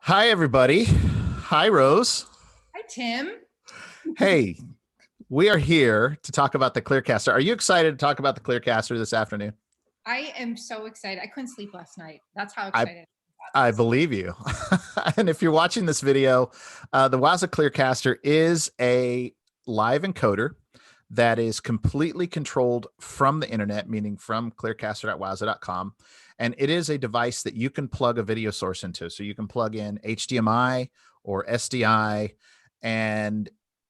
Hi, everybody. Hi, Rose. Hi, Tim. Hey, we are here to talk about the ClearCaster. Are you excited to talk about the ClearCaster this afternoon? I am so excited. I couldn't sleep last night. That's how I excited about I this. believe you. And if you're watching this video, the Wowza ClearCaster is a live encoder that is completely controlled from the internet, meaning from clearcaster.wowza.com. And it is a device that you can plug a video source into. So you can plug in HDMI or SDI, and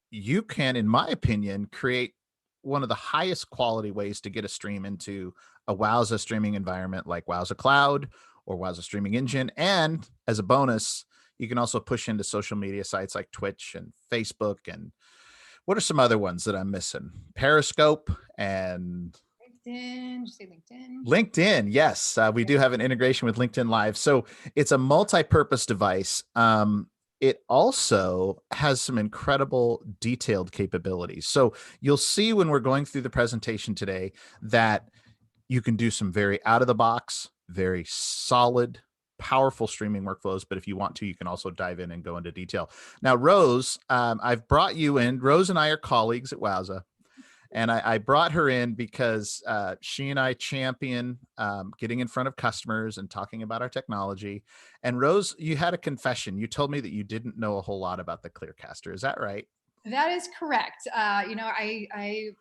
you can, in my opinion, create one of the highest quality ways to get a stream into a Wowza streaming environment like Wowza Cloud or Wowza Streaming Engine. And as a bonus, you can also push into social media sites like Twitch and Facebook. And what are some other ones that I'm missing? Periscope and LinkedIn. Did you say LinkedIn? LinkedIn. Yes, we do have an integration with LinkedIn Live. So it's a multi-purpose device. It also has some incredible detailed capabilities. So you'll see when we're going through the presentation today that you can do some very out of the box, very solid, powerful streaming workflows. But if you want to, you can also dive in and go into detail. Now, Rose, I've brought you in. Rose and I are colleagues at Wowza. And I brought her in because she and I champion getting in front of customers and talking about our technology. And Rose, you had a confession. You told me that you didn't know a whole lot about the ClearCaster. Is that right? That is correct. I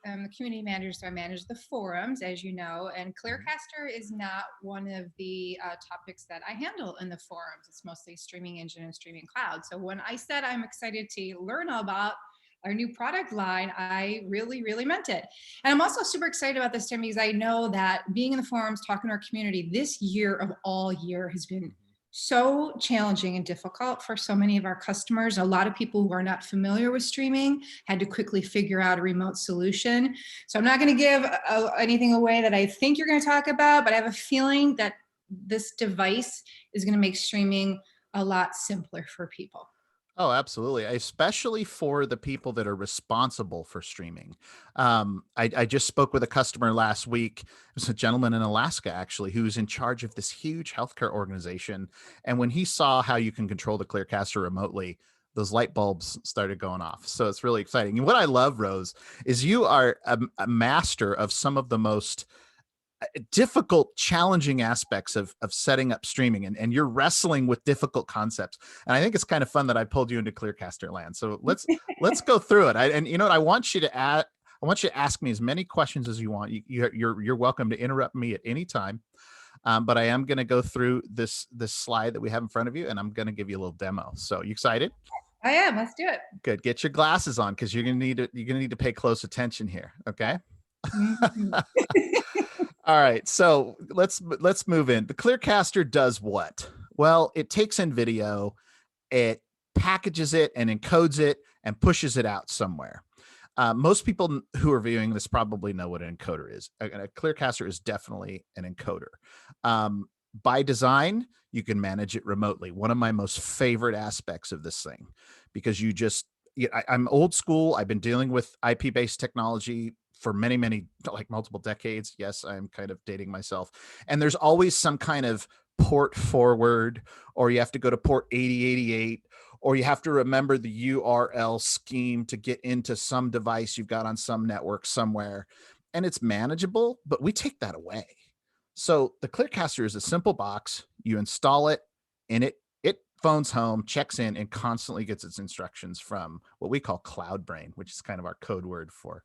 am the community manager, so I manage the forums, as you know, and ClearCaster is not one of the topics that I handle in the forums. It's mostly streaming engine and streaming cloud. So when I said I'm excited to learn about our new product line, I really, really meant it. And I'm also super excited about this, Tim, because I know that being in the forums, talking to our community, this year of all year has been so challenging and difficult for so many of our customers. A lot of people who are not familiar with streaming had to quickly figure out a remote solution. So I'm not going to give anything away that I think you're going to talk about, but I have a feeling that this device is going to make streaming a lot simpler for people. Oh, absolutely. Especially for the people that are responsible for streaming. I just spoke with a customer last week. It was a gentleman in Alaska, actually, who's in charge of this huge healthcare organization. And when he saw how you can control the ClearCaster remotely, those light bulbs started going off. So it's really exciting. And what I love, Rose, is you are a master of some of the most difficult, challenging aspects of setting up streaming, and you're wrestling with difficult concepts. And I think it's kind of fun that I pulled you into ClearCaster land. So let's go through it. And you know what? I want you to ask me as many questions as you want. You're welcome to interrupt me at any time. But I am going to go through this slide that we have in front of you, and I'm going to give you a little demo. So you excited? I am. Let's do it. Good. Get your glasses on because you're gonna need to pay close attention here. Okay. Mhm. All right, so let's move in. The ClearCaster does what? Well, it takes in video, it packages it and encodes it and pushes it out somewhere. Most people who are viewing this probably know what an encoder is. A ClearCaster is definitely an encoder. By design, you can manage it remotely. One of my most favorite aspects of this thing, because I'm old school. I've been dealing with IP-based technology for many, like multiple decades. Yes, I'm kind of dating myself. And there's always some kind of port forward, or you have to go to port 8088, or you have to remember the URL scheme to get into some device you've got on some network somewhere. And it's manageable, but we take that away. So the ClearCaster is a simple box. You install it, and it phones home, checks in, and constantly gets its instructions from what we call Cloud Brain, which is kind of our code word for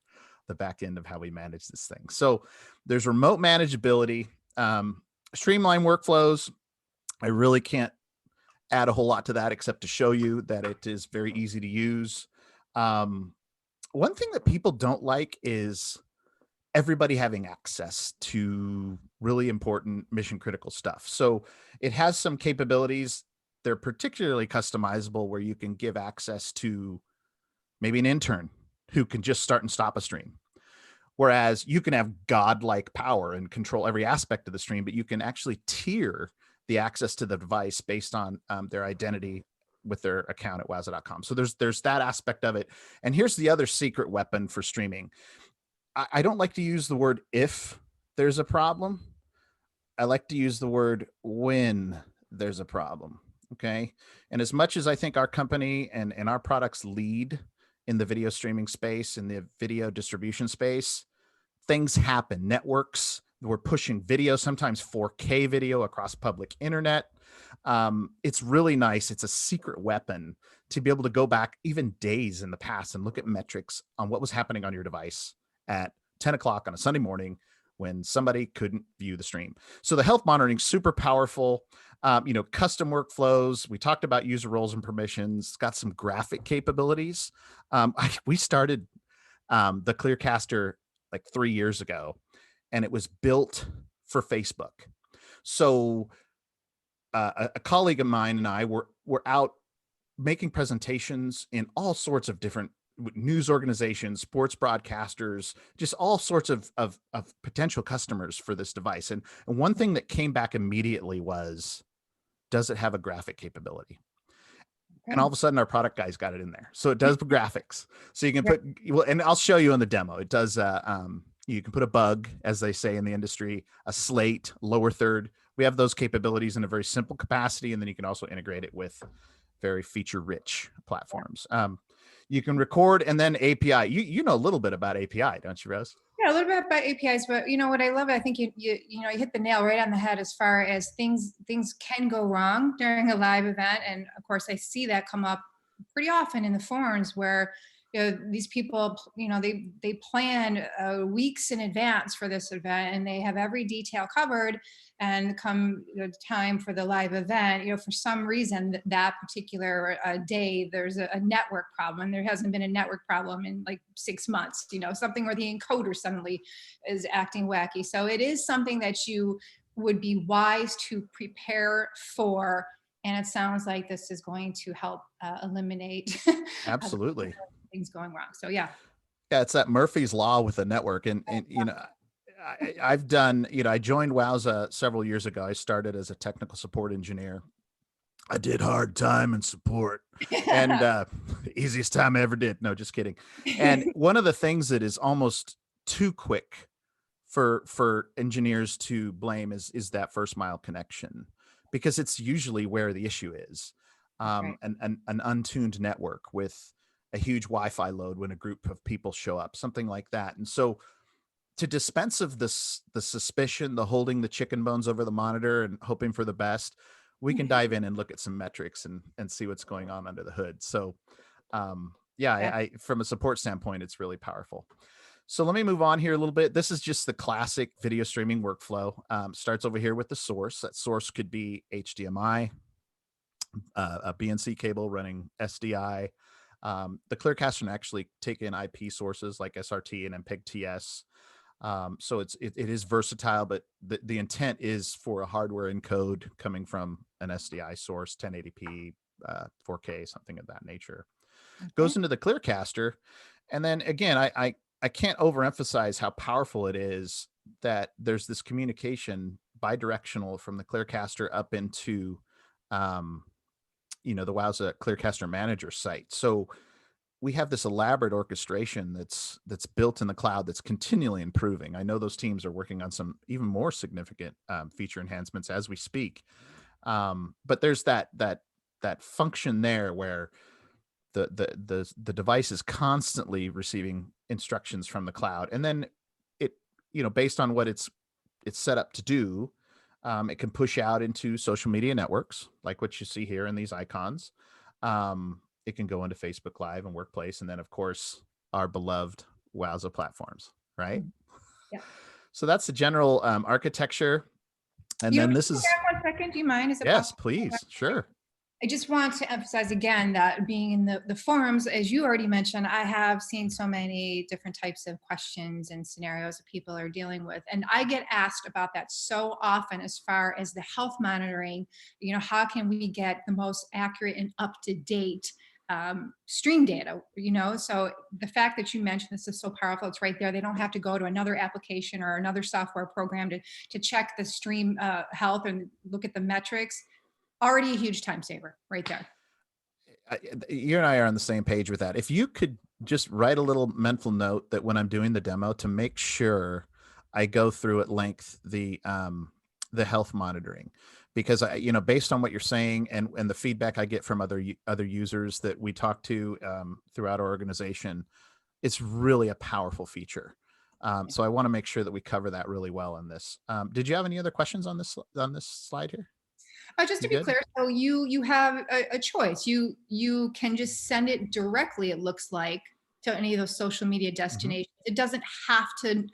the back end of how we manage this thing. So there's remote manageability, streamline workflows. I really can't add a whole lot to that except to show you that it is very easy to use. One thing that people don't like is everybody having access to really important mission critical stuff. So it has some capabilities. They're particularly customizable where you can give access to maybe an intern who can just start and stop a stream. Whereas you can have godlike power and control every aspect of the stream, but you can actually tier the access to the device based on their identity with their account at wowza.com. So there's that aspect of it. And here's the other secret weapon for streaming. I don't like to use the word if there's a problem. I like to use the word when there's a problem. Okay. And as much as I think our company and our products lead in the video streaming space, in the video distribution space, things happen. Networks, we're pushing video, sometimes 4K video across public internet. It's really nice. It's a secret weapon to be able to go back even days in the past and look at metrics on what was happening on your device at 10 o'clock on a Sunday morning when somebody couldn't view the stream. So the health monitoring, super powerful. Custom workflows. We talked about user roles and permissions. It's got some graphic capabilities. We started the ClearCaster like 3 years ago, and it was built for Facebook. So a colleague of mine and I were out making presentations in all sorts of different news organizations, sports broadcasters, just all sorts of potential customers for this device. And one thing that came back immediately was, does it have a graphic capability? And all of a sudden our product guys got it in there. So it does graphics. So you can put, well, and I'll show you on the demo. It does, you can put a bug, as they say in the industry, a slate, lower third. We have those capabilities in a very simple capacity. And then you can also integrate it with very feature rich platforms. You can record and then API. You know a little bit about API, don't you, Rose? Yeah, a little bit about APIs, but what I love, I think you hit the nail right on the head as far as things can go wrong during a live event, and of course I see that come up pretty often in the forums where these people they plan weeks in advance for this event and they have every detail covered, and come time for the live event, for some reason that particular day there's a network problem. There hasn't been a network problem in like 6 months, something where the encoder suddenly is acting wacky. So it is something that you would be wise to prepare for, and it sounds like this is going to help eliminate Absolutely things going wrong. So yeah, it's that Murphy's Law with the network. And I've done, I joined Wowza several years ago. I started as a technical support engineer. I did hard time and support, and easiest time I ever did. No, just kidding. And one of the things that is almost too quick for engineers to blame is that first mile connection, because it's usually where the issue is. Right. An untuned network with a huge Wi-Fi load when a group of people show up, something like that. And so to dispense of the suspicion, the holding the chicken bones over the monitor and hoping for the best, we can dive in and look at some metrics and see what's going on under the hood. So I from a support standpoint, it's really powerful. So let me move on here a little bit. This is just the classic video streaming workflow. Starts over here with the source. That source could be HDMI, a BNC cable running SDI. The ClearCaster can actually take in IP sources like SRT and MPEG-TS. So it is versatile, but the intent is for a hardware encode coming from an SDI source, 1080p, 4K, something of that nature. Okay. Goes into the ClearCaster. And then again, I can't overemphasize how powerful it is that there's this communication bidirectional from the ClearCaster up into the Wowza ClearCaster Manager site. So we have this elaborate orchestration that's built in the cloud that's continually improving. I know those teams are working on some even more significant feature enhancements as we speak. But there's that function there where the device is constantly receiving instructions from the cloud, and then it based on what it's set up to do, it can push out into social media networks like what you see here in these icons. It can go into Facebook Live and Workplace, and then of course our beloved Wowza platforms, right? Yeah. So that's the general architecture. And then this is 1 second. Do you mind? Is it yes, possible? please, sure. I just want to emphasize again that being in the forums, as you already mentioned, I have seen so many different types of questions and scenarios that people are dealing with. And I get asked about that so often as far as the health monitoring, how can we get the most accurate and up-to-date stream data, so the fact that you mentioned this is so powerful. It's right there. They don't have to go to another application or another software program to check the stream health and look at the metrics. Already a huge time saver right there. You and I are on the same page with that. If you could just write a little mental note that when I'm doing the demo, to make sure I go through at length the health monitoring, because based on what you're saying and the feedback I get from other users that we talk to throughout our organization, it's really a powerful feature. So I want to make sure that we cover that really well in this. Did you have any other questions on this slide here? Just to be clear, so you have a choice. You can just send it directly, it looks like, to any of those social media destinations. It doesn't have to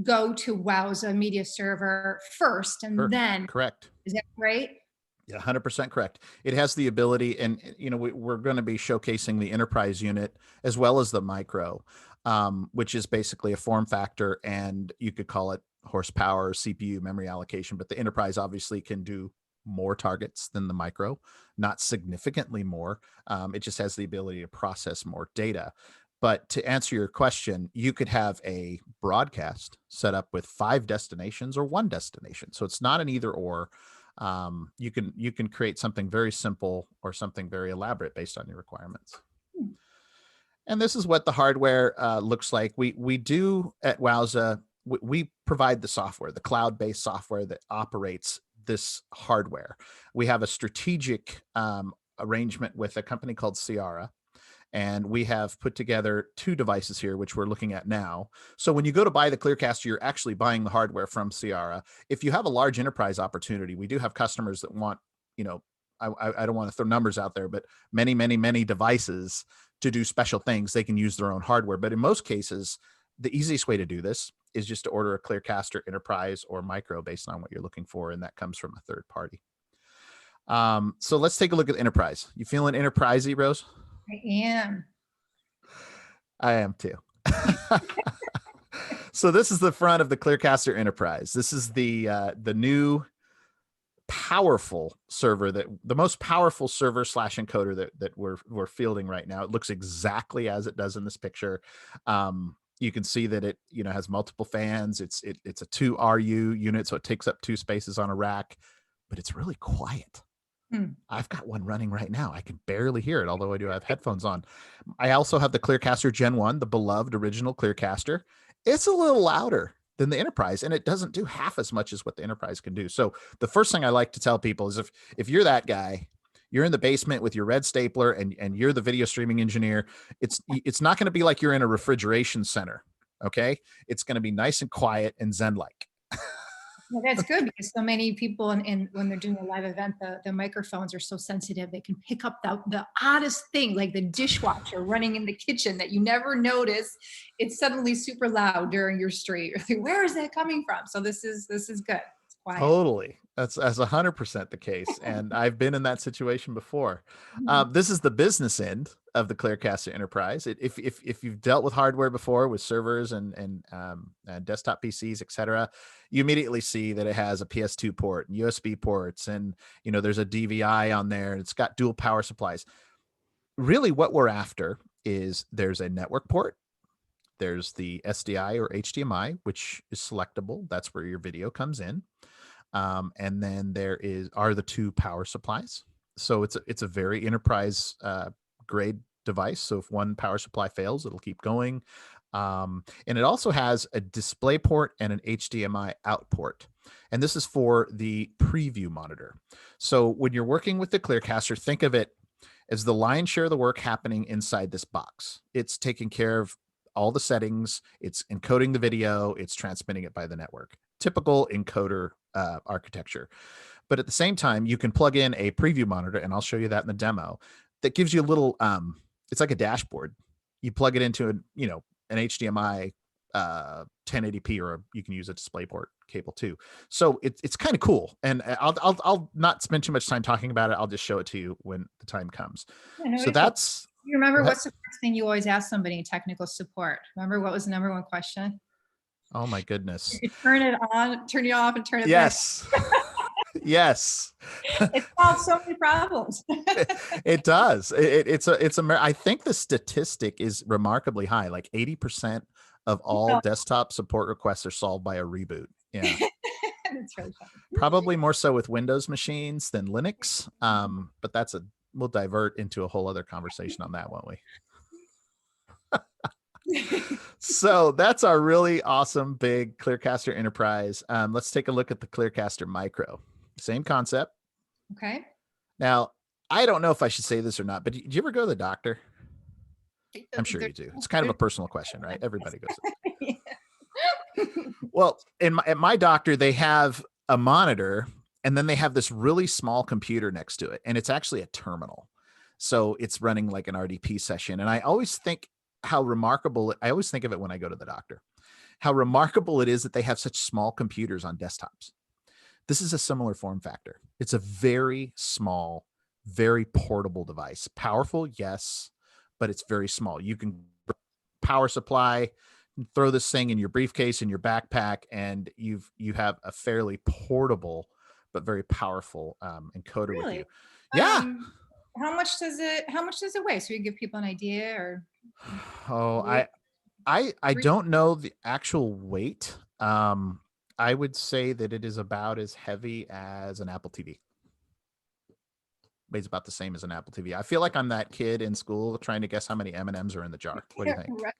go to Wowza Media Server first and then. Correct. Is that right? Yeah, 100% correct. It has the ability, and we're going to be showcasing the enterprise unit as well as the micro, which is basically a form factor, and you could call it horsepower, CPU, memory allocation. But the enterprise obviously can do more targets than the micro, not significantly more. It just has the ability to process more data. But to answer your question, you could have a broadcast set up with 5 destinations or 1 destination. So it's not an either or. You can create something very simple or something very elaborate based on your requirements. And this is what the hardware looks like. We do at Wowza, we provide the software, the cloud-based software that operates this hardware. We have a strategic arrangement with a company called Ciara, and we have put together 2 devices here, which we're looking at now. So when you go to buy the ClearCaster, you're actually buying the hardware from Ciara. If you have a large enterprise opportunity, we do have customers that want, I don't want to throw numbers out there, but many, many, many devices to do special things. They can use their own hardware. But in most cases, the easiest way to do this is just to order a ClearCaster Enterprise or Micro based on what you're looking for, and that comes from a third party. So let's take a look at Enterprise. You feeling enterprisey, Rose? I am. I am too. So this is the front of the ClearCaster Enterprise. This is the new powerful server, the most powerful server / encoder that we're fielding right now. It looks exactly as it does in this picture. You can see that it has multiple fans. It's a 2 RU unit, so it takes up 2 spaces on a rack, but it's really quiet. I've got one running right now. I can barely hear it, although I do have headphones on. I also have the ClearCaster Gen 1, the beloved original ClearCaster. It's a little louder than the Enterprise, and it doesn't do half as much as what the Enterprise can do. So the first thing I like to tell people is if you're that guy, you're in the basement with your red stapler and you're the video streaming engineer, it's not going to be like you're in a refrigeration center, okay? It's going to be nice and quiet and zen-like. Well, that's good, because so many people, and when they're doing a live event, the microphones are so sensitive. They can pick up the oddest thing, like the dishwasher running in the kitchen that you never notice. It's suddenly super loud during your stream. Where is that coming from? So this is good. It's quiet. Totally. That's 100% the case. And I've been in that situation before. This is the business end of the ClearCaster Enterprise. If you've dealt with hardware before, with servers and desktop PCs, etc., you immediately see that it has a PS2 port and USB ports, and there's a DVI on there. It's got dual power supplies. Really, what we're after is there's a network port. There's the SDI or HDMI, which is selectable. That's where your video comes in. And then are the 2 power supplies. So it's a very enterprise grade device. So if one power supply fails, it'll keep going. And it also has a display port and an HDMI out port. And this is for the preview monitor. So when you're working with the ClearCaster, think of it as the lion's share of the work happening inside this box. It's taking care of all the settings. It's encoding the video. It's transmitting it by the network. Typical encoder architecture. But at the same time, you can plug in a preview monitor, and I'll show you that in the demo, that gives you a little, it's like a dashboard. You plug it into an HDMI 1080p, or you can use a DisplayPort cable too. So it's kind of cool. And I'll not spend too much time talking about it. I'll just show it to you when the time comes. So that's... You remember what's the first thing you always ask somebody in technical support? Remember what was the number 1 question? Oh my goodness. You turn it on, turn it off, and turn it yes. back. Yes. It solves so many problems. It does. I think the statistic is remarkably high. Like 80% of all desktop support requests are solved by a reboot. Yeah. That's really fun. Probably more so with Windows machines than Linux. But we'll divert into a whole other conversation on that, won't we? So that's our really awesome big ClearCaster Enterprise. Let's take a look at the ClearCaster Micro. Same concept. Okay. Now, I don't know if I should say this or not, but did you ever go to the doctor? I'm sure you do. It's kind of a personal question, right? Everybody goes. Well, at my doctor, they have a monitor, and then they have this really small computer next to it, and it's actually a terminal. So it's running like an RDP session. And I always think how remarkable, I always think of it when I go to the doctor, how remarkable it is that they have such small computers on desktops. This is a similar form factor. It's a very small, very portable device. Powerful, yes, but it's very small. You can power supply, throw this thing in your briefcase, in your backpack, and you have a fairly portable but very powerful encoder with you. Really? Yeah. How much does it weigh? So you give people an idea or Oh, weight? I don't know the actual weight. I would say that it is about as heavy as an Apple TV. Weighs about the same as an Apple TV. I feel like I'm that kid in school trying to guess how many M&Ms are in the jar. What do you think? Right.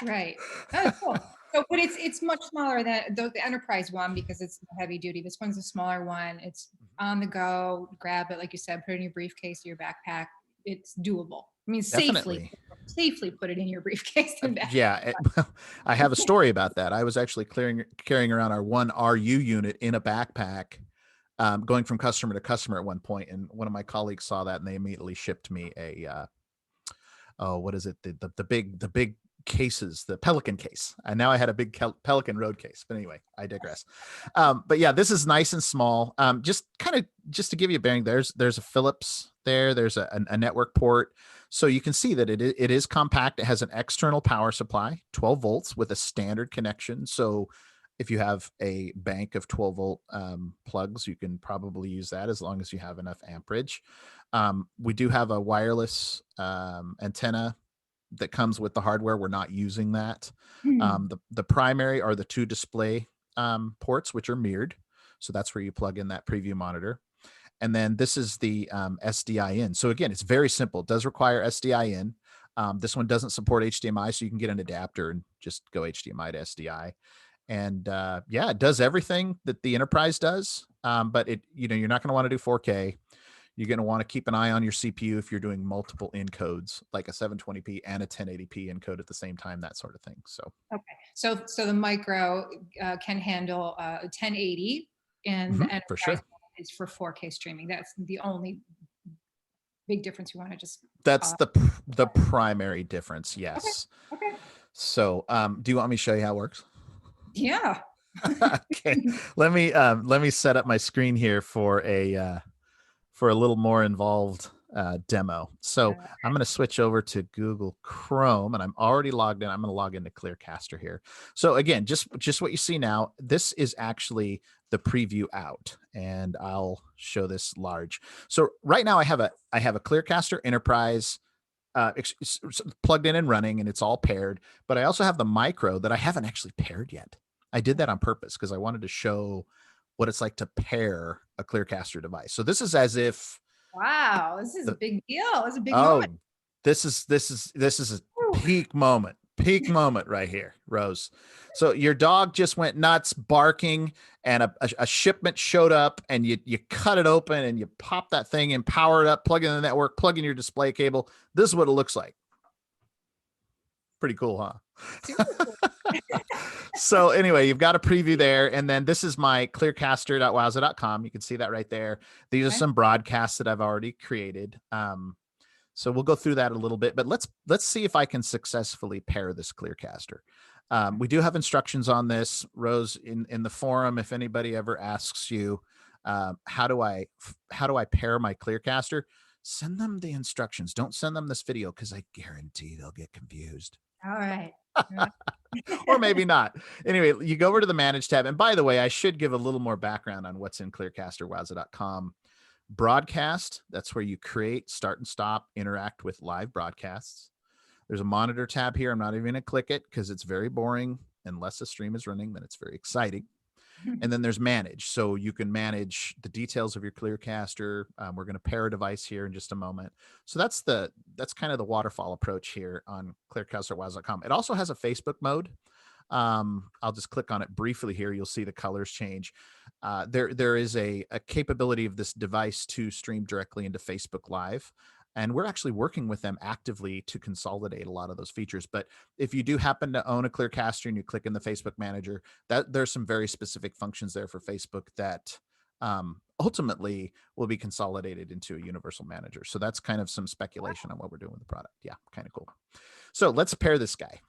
Right. Oh, cool. So, but it's much smaller than the Enterprise one because it's heavy duty. This one's a smaller one. It's on the go. Grab it, like you said, put it in your briefcase or your backpack. It's doable. I mean, Definitely. safely put it in your briefcase and backpack. Yeah, I have a story about that. I was actually carrying around our one RU unit in a backpack, going from customer to customer at one point, and one of my colleagues saw that, and they immediately shipped me a oh, what is it? The big cases, the Pelican case. And now I had a big Pelican road case. But anyway, I digress. But yeah, this is nice and small. Just to give you a bearing, there's a Philips there. There's a network port. So you can see that it is compact. It has an external power supply, 12 volts with a standard connection. So if you have a bank of 12-volt plugs, you can probably use that as long as you have enough amperage. We do have a wireless antenna that comes with the hardware. We're not using that. The primary are the two display ports, which are mirrored. So that's where you plug in that preview monitor. And then this is the SDI in. So again, it's very simple. It does require SDI in. This one doesn't support HDMI, so you can get an adapter and just go HDMI to SDI. And yeah, it does everything that the Enterprise does. But you're not going to want to do 4K. You're going to want to keep an eye on your CPU if you're doing multiple encodes, like a 720p and a 1080p encode at the same time, that sort of thing. So Okay. So the Micro can handle 1080, and the Enterprise for sure. is for 4K streaming. That's the only big difference you want to just. That's the primary difference. Yes. Okay. So, do you want me to show you how it works? Yeah. Okay. Let me set up my screen here for a little more involved demo. So I'm going to switch over to Google Chrome, and I'm already logged in. I'm going to log into ClearCaster here. So again, just what you see now, this is actually the preview out, and I'll show this large. So right now I have a ClearCaster Enterprise plugged in and running, and it's all paired, but I also have the Micro that I haven't actually paired yet. I did that on purpose because I wanted to show what it's like to pair a ClearCaster device. So this is as if, wow, this is a big deal. It's a big moment. This is a peak moment right here, Rose. So your dog just went nuts barking, and a shipment showed up, and you cut it open and you pop that thing and power it up, plug in the network, plug in your display cable. This is what it looks like. Pretty cool, huh? So anyway, you've got a preview there, and then this is my clearcaster.wowza.com. You can see that right there. These are some broadcasts that I've already created. So we'll go through that a little bit, but let's see if I can successfully pair this ClearCaster. We do have instructions on this, Rose, in the forum. If anybody ever asks you, how do I pair my ClearCaster, send them the instructions. Don't send them this video, because I guarantee they'll get confused. All right. Or maybe not. Anyway, you go over to the Manage tab. And by the way, I should give a little more background on what's in ClearCaster.wowza.com. Broadcast, that's where you create, start and stop, interact with live broadcasts. There's a monitor tab here. I'm not even going to click it because it's very boring. Unless the stream is running, then it's very exciting. And then there's manage. So you can manage the details of your ClearCaster. We're going to pair a device here in just a moment. So that's kind of the waterfall approach here on ClearCaster.wowza.com. It also has a Facebook mode. I'll just click on it briefly here. You'll see the colors change. There is a capability of this device to stream directly into Facebook Live. And we're actually working with them actively to consolidate a lot of those features. But if you do happen to own a ClearCaster and you click in the Facebook Manager, that there's some very specific functions there for Facebook that ultimately will be consolidated into a universal manager. So that's kind of some speculation on what we're doing with the product. Yeah, kind of cool. So let's pair this guy.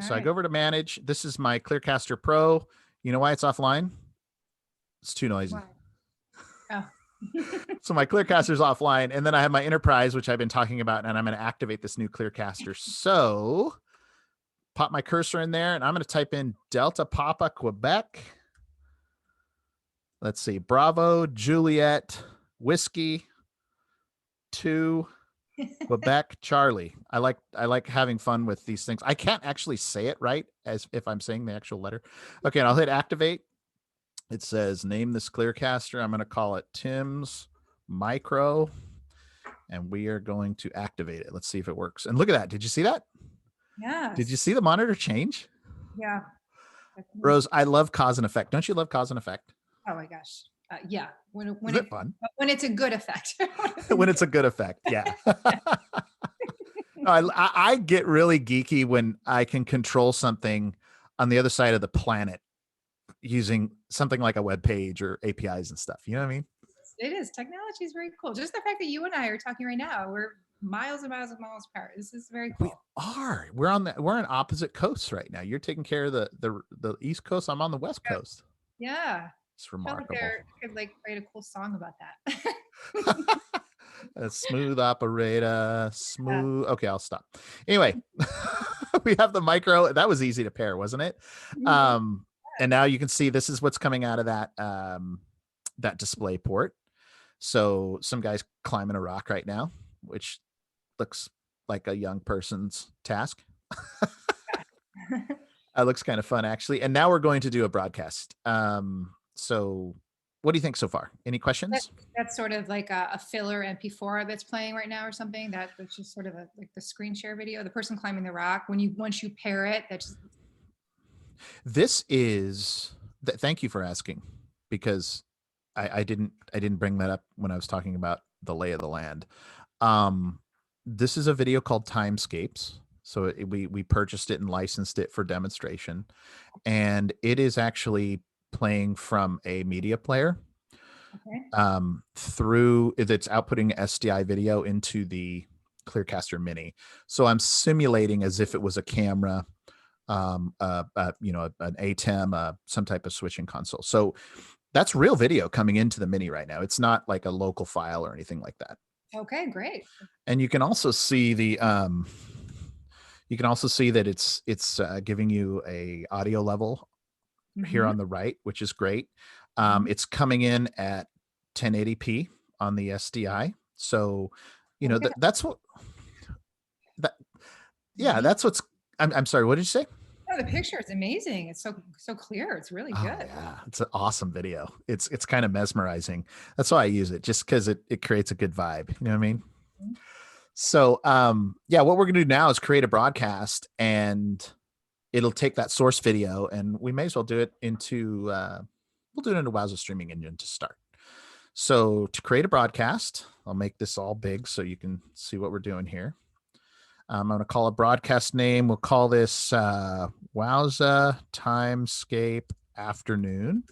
So I go over to manage. This is my ClearCaster Pro. You know why it's offline? It's too noisy. Wow. Oh. So my ClearCaster is offline, and then I have my Enterprise, which I've been talking about, and I'm going to activate this new ClearCaster. So pop my cursor in there, and I'm going to type in Delta Papa Quebec. Let's see, Bravo Juliet Whiskey 2 Quebec Charlie. I like having fun with these things. I can't actually say it right as if I'm saying the actual letter. Okay, and I'll hit activate. It says name this ClearCaster. I'm going to call it Tim's Micro, and we are going to activate it. Let's see if it works. And look at that. Did you see that? Yeah. Did you see the monitor change? Yeah. Rose, I love cause and effect. Don't you love cause and effect? Oh my gosh. Yeah. When Isn't it fun? When it's a good effect. When it's a good effect. Yeah. I get really geeky when I can control something on the other side of the planet using something like a web page or APIs and stuff. You know what I mean? It is. Technology is very cool. Just the fact that you and I are talking right now, we're miles and miles and miles apart. This is very cool. We are. We're on opposite coasts right now. You're taking care of the East Coast. I'm on the West Coast. Yeah. It's remarkable. I could like write a cool song about that. A smooth operator, smooth. Okay, I'll stop. Anyway, we have the micro. That was easy to pair, wasn't it? And now you can see this is what's coming out of that display port. So some guy's climbing a rock right now, which looks like a young person's task. It looks kind of fun, actually. And now we're going to do a broadcast. So what do you think so far? Any questions? That's sort of like a filler MP4 that's playing right now or something. That's just sort of like the screen share video, the person climbing the rock. Once you pair it, that's this is thank you for asking, because I didn't bring that up when I was talking about the lay of the land. This is a video called Timescapes. So we purchased it and licensed it for demonstration, and it is actually playing from a media player. Okay. Through it's outputting SDI video into the ClearCaster Mini. So I'm simulating as if it was a camera, an ATEM, some type of switching console. So that's real video coming into the Mini right now. It's not like a local file or anything like that. Okay, great. And you can also see that it's giving you a audio level here on the right, which is great. It's coming in at 1080p on the SDI. So, that's what that's what's, I'm sorry, what did you say? Oh, the picture is amazing. It's so clear. It's really good. Yeah, it's an awesome video. It's kind of mesmerizing. That's why I use it, just because it creates a good vibe. You know what I mean? So, what we're going to do now is create a broadcast, and it'll take that source video, and we may as well do it into Wowza Streaming Engine to start. So to create a broadcast, I'll make this all big so you can see what we're doing here. I'm going to call a broadcast name. We'll call this Wowza Timescape Afternoon.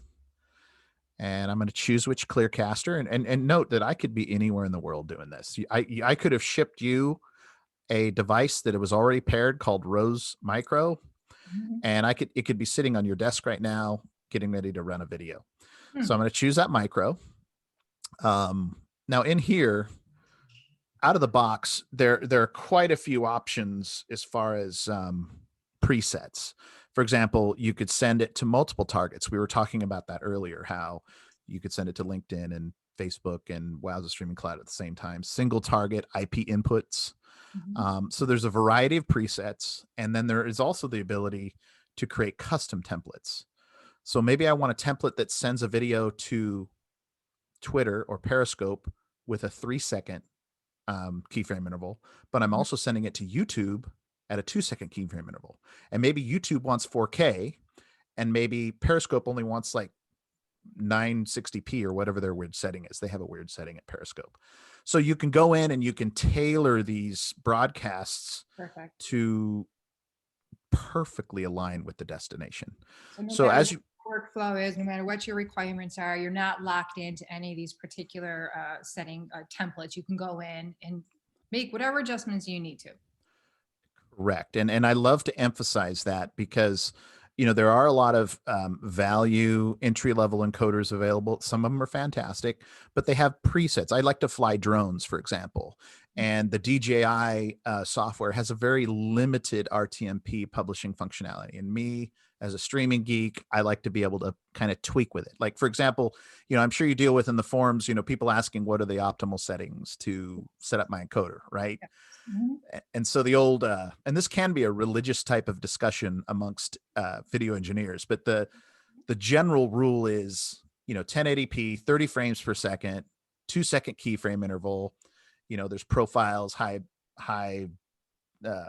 And I'm going to choose which ClearCaster. And note that I could be anywhere in the world doing this. I could have shipped you a device that it was already paired called Wowza Micro. And it could be sitting on your desk right now, getting ready to run a video. So I'm going to choose that micro. Now in here, out of the box, there are quite a few options as far as presets. For example, you could send it to multiple targets. We were talking about that earlier, how you could send it to LinkedIn and Facebook and Wowza Streaming Cloud at the same time. Single target IP inputs. So there's a variety of presets, and then there is also the ability to create custom templates. So maybe I want a template that sends a video to Twitter or Periscope with a 3-second keyframe interval, but I'm also sending it to YouTube at a 2-second keyframe interval. And maybe YouTube wants 4K, and maybe Periscope only wants like 960p or whatever their weird setting is. They have a weird setting at Periscope. So you can go in and you can tailor these broadcasts to perfectly align with the destination. So as you workflow is, no matter what your requirements are, you're not locked into any of these particular setting templates. You can go in and make whatever adjustments you need to. Correct. And I love to emphasize that because, you know, there are a lot of value entry-level encoders available. Some of them are fantastic, but they have presets. I like to fly drones, for example, and the DJI software has a very limited RTMP publishing functionality. And me, as a streaming geek, I like to be able to kind of tweak with it. Like, for example, you know, I'm sure you deal with in the forums, you know, people asking what are the optimal settings to set up my encoder, right? And so the old, and this can be a religious type of discussion amongst video engineers, but the general rule is, you know, 1080p, 30 frames per second, 2-second keyframe interval. You know, there's profiles, high,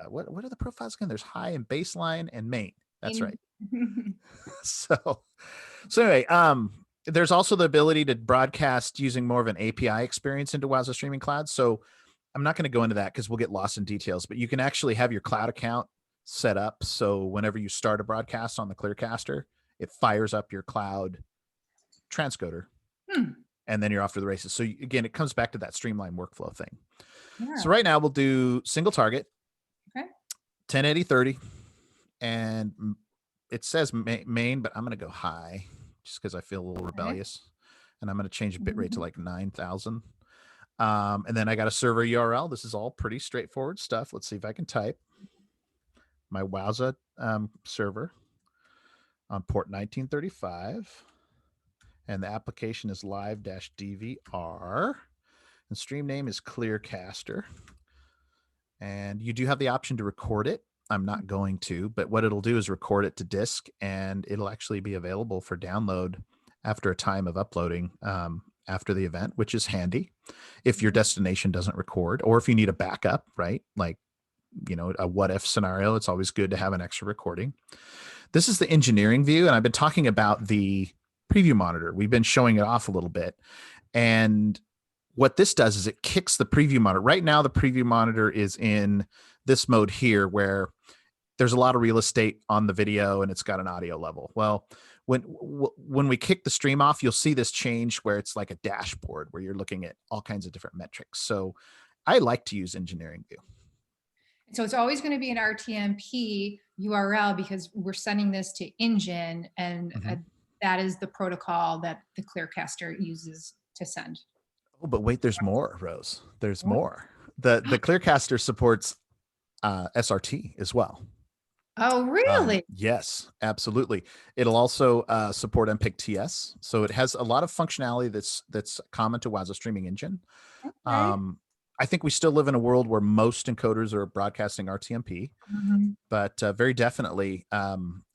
what are the profiles again? There's high and baseline and main. That's right. So anyway, there's also the ability to broadcast using more of an API experience into Wowza Streaming Cloud. So I'm not going to go into that because we'll get lost in details, but you can actually have your cloud account set up. So whenever you start a broadcast on the ClearCaster, it fires up your cloud transcoder and then you're off to the races. So again, it comes back to that streamlined workflow thing. Yeah. So right now we'll do single target, 1080, 30, and it says main, but I'm going to go high just because I feel a little rebellious. And I'm going to change the bitrate to like 9,000. And then I got a server URL. This is all pretty straightforward stuff. Let's see if I can type my Wowza server on port 1935. And the application is live-dvr. And stream name is ClearCaster. And you do have the option to record it. I'm not going to, but what it'll do is record it to disk, and it'll actually be available for download after a time of uploading after the event, which is handy if your destination doesn't record, or if you need a backup, right? Like, you know, a what if scenario, it's always good to have an extra recording. This is the engineering view, and I've been talking about the preview monitor. We've been showing it off a little bit, and what this does is it kicks the preview monitor. Right now, the preview monitor is in this mode here where there's a lot of real estate on the video and it's got an audio level. Well, when we kick the stream off, you'll see this change where it's like a dashboard where you're looking at all kinds of different metrics. So I like to use engineering view. So it's always going to be an RTMP URL because we're sending this to Engine, and that is the protocol that the ClearCaster uses to send. Oh, but wait, there's more, Rose. There's more. The ClearCaster supports SRT as well. Oh, really? Yes, absolutely. It'll also support MPEG TS. So it has a lot of functionality that's common to Wowza Streaming Engine. Okay. I think we still live in a world where most encoders are broadcasting RTMP, but very definitely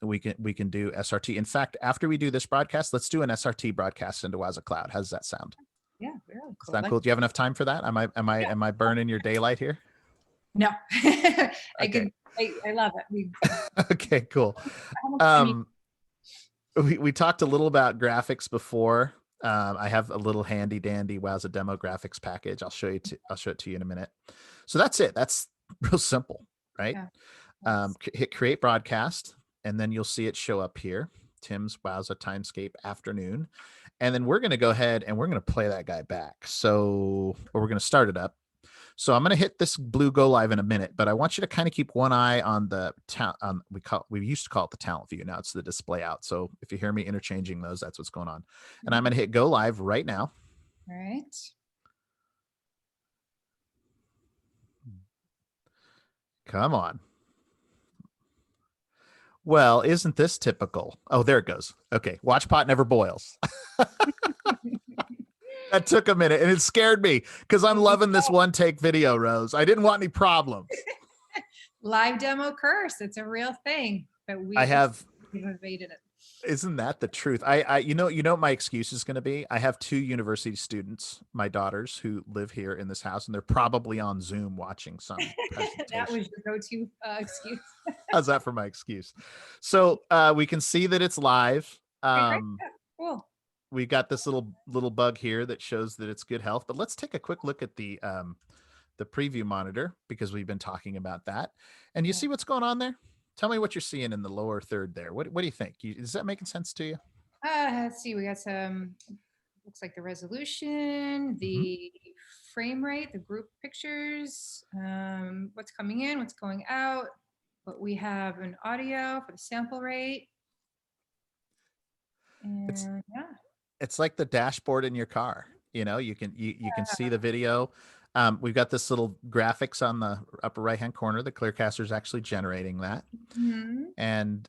we can do SRT. In fact, after we do this broadcast, let's do an SRT broadcast into Wowza Cloud. How does that sound? Yeah, very cool. Sound cool? Do you have enough time for that? Am I burning your daylight here? No. I love it. Okay, cool. We talked a little about graphics before. I have a little handy dandy Wowza demo graphics package. I'll show it to you in a minute. So that's it. That's real simple, right? Yeah. Hit create broadcast, and then you'll see it show up here. Tim's Wowza Timescape afternoon. And then we're going to go ahead and we're going to play that guy back. So we're going to start it up. So I'm going to hit this blue go live in a minute, but I want you to kind of keep one eye on the we used to call it the talent view. Now it's the display out. So if you hear me interchanging those, that's what's going on. And I'm going to hit go live right now. All right. Come on. Well, isn't this typical? Oh, there it goes. Okay. Watch pot never boils. That took a minute and it scared me because I'm loving this one take video, Rose. I didn't want any problems. Live demo curse. It's a real thing, but we've evaded it. Isn't that the truth? You know what my excuse is going to be? I have 2 university students, my daughters, who live here in this house, and they're probably on Zoom watching some That presentation. was your go-to excuse. How's that for my excuse? So we can see that it's live. Okay, great. Yeah, cool. We got this little bug here that shows that it's good health. But let's take a quick look at the preview monitor because we've been talking about that. And you Yeah. see what's going on there? Tell me what you're seeing in the lower third there. What do you think? Is that making sense to you? Let's see. We got some. Looks like the resolution, Mm-hmm. the frame rate, the group pictures, what's coming in, what's going out. But we have an audio for the sample rate, It's and yeah. it's like the dashboard in your car. You can see the video. We've got this little graphics on the upper right hand corner. The ClearCaster is actually generating that. Mhm. And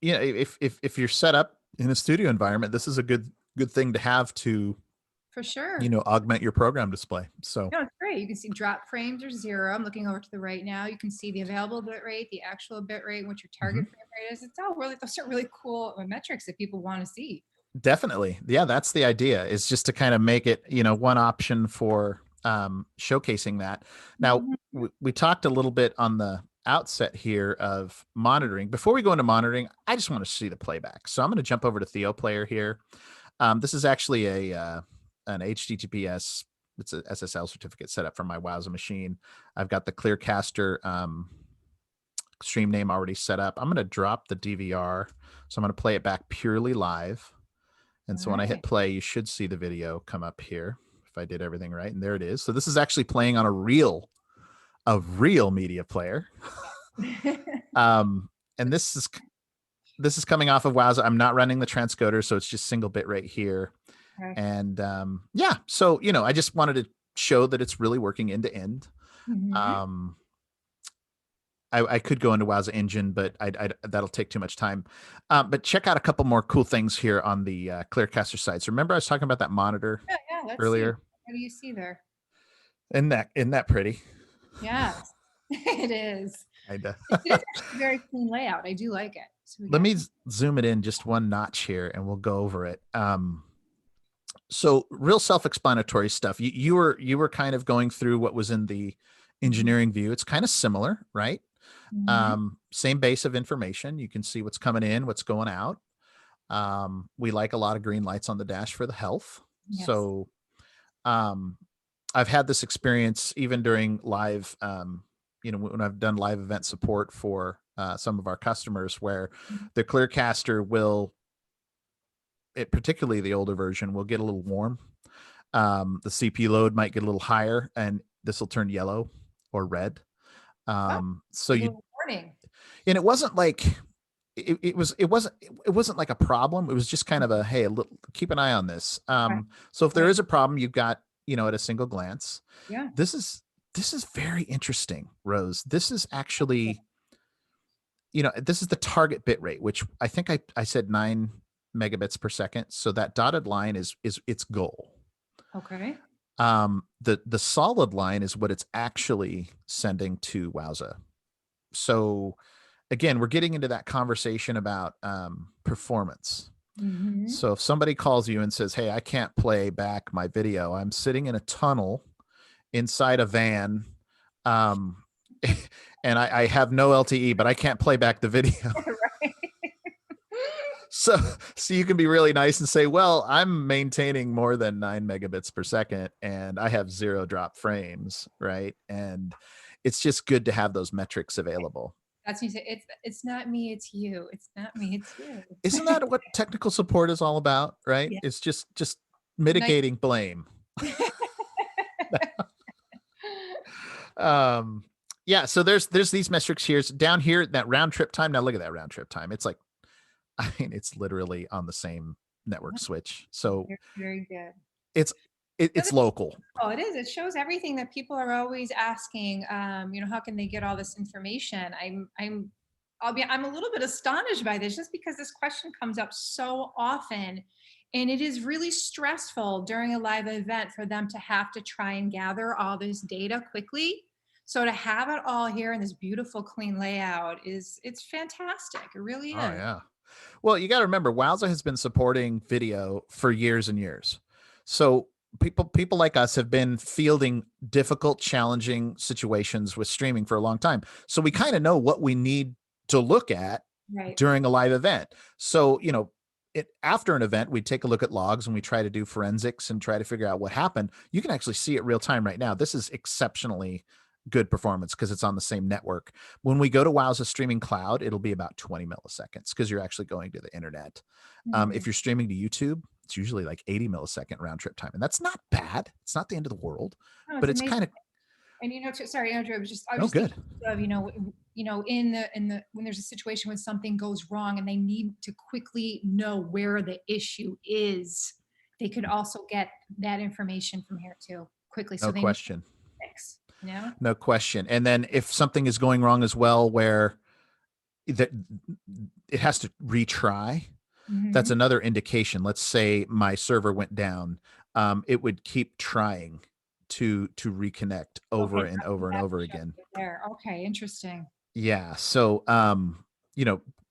if you're set up in a studio environment, this is a good thing to have to For sure. augment your program display. So No, it's great. You can see drop frames are 0. I'm looking over to the right now. You can see the available bit rate, the actual bit rate, what your target mhm. frame rate is. It's all really, those are really cool metrics that people want to see. Definitely. Yeah, that's the idea, is just to kind of make it, one option for showcasing that. Now, Mhm. we talked a little bit on the outset here of monitoring. Before we go into monitoring, I just want to see the playback. So I'm going to jump over to THEOPlayer here. This is actually an HTTPS, it's a SSL certificate set up for my Wowza machine. I've got the ClearCaster stream name already set up. I'm going to drop the DVR. So I'm going to play it back purely live. And All so when I hit right. play, you should see the video come up here if I did everything right. And there it is. So this is actually playing on a real media player. Um, and this is coming off of Wowza. I'm not running the transcoder, so it's just single bit right here. Okay. And yeah, so I just wanted to show that it's really working end to end. Mhm. Um, I could go into Wowza Engine, but that'll take too much time. But check out a couple more cool things here on the ClearCaster side. So remember I was talking about that monitor Yeah, yeah. Let's see. earlier? What do you see there? Isn't that pretty? Yes, it is. Kinda. It is actually a very clean layout. I do like it. So we Let got, me zoom it in just one notch here, and we'll go over it. So real self-explanatory stuff. You were kind of going through what was in the mhm, engineering view. It's kind of similar, right? mhm. Same base of information. You can see what's coming in, what's going out. We like a lot of green lights on the dash for the health. Yes. So um, I've had this experience even during live, when I've done live event support for some of our customers, where the ClearCaster particularly the older version, will get a little warm. The CPU load might get a little higher, and this will turn yellow or red. Oh, So a you little warning. and it wasn't like it wasn't like a problem. It was just kind of a, hey, keep an eye on this. Okay. So if there Right. is a problem, you've got at a single glance. Yeah. This is very interesting, Rose. This is actually, this is the target bit rate, which I think I said 9 megabits per second. So that dotted line is its goal. Okay. The solid line is what it's actually sending to Wowza. So again, we're getting into that conversation about performance. Mhm. So if somebody calls you and says, "Hey, I can't play back my video. I'm sitting in a tunnel inside a van, um, and I have no LTE, but I can't play back the video." Right. So you can be really nice and say, "Well, I'm maintaining more than 9 megabits per second, and I have 0 drop frames, right?" And it's just good to have those metrics available. That's when you say it's not me, it's you. It's not me, it's you. Isn't that what technical support is all about, right? Yeah. It's just Nice. mitigating blame. Um, yeah, so there's these metrics here. So down here, that round trip time. Now look at that round trip time. It's like, I mean, it's literally on the same network switch. So Very, very good. it's No, it's local. oh, it is. It shows everything that people are always asking. How can they get all this information? I'm a little bit astonished by this just because this question comes up so often. And it is really stressful during a live event for them to have to try and gather all this data quickly. So to have it all here in this beautiful clean layout it's fantastic. It really Oh is. yeah. Well, you got to remember, Wowza has been supporting video for years and years. So people like us have been fielding difficult, challenging situations with streaming for a long time. So we kind of know what we need to look at Right. during a live event. So, after an event, we take a look at logs and we try to do forensics and try to figure out what happened. You can actually see it real time right now. This is exceptionally good performance because it's on the same network. When we go to Wowza Streaming Cloud, it'll be about 20 milliseconds because you're actually going to the internet. If you're streaming to YouTube, it's usually like 80 millisecond round trip time. And that's not bad. It's not the end of the world, No, but it's kind of, and sorry, Andrew, I was just good. thinking of, in the when there's a situation when something goes wrong and they need to quickly know where the issue is, they could also get that information from here too quickly. So No they question. fix, you know? No question. And then if something is going wrong as well, where that it has to retry, that's another indication. Let's say my server went down. It would keep trying to reconnect over and over and over again. There. Okay, interesting. Yeah. So,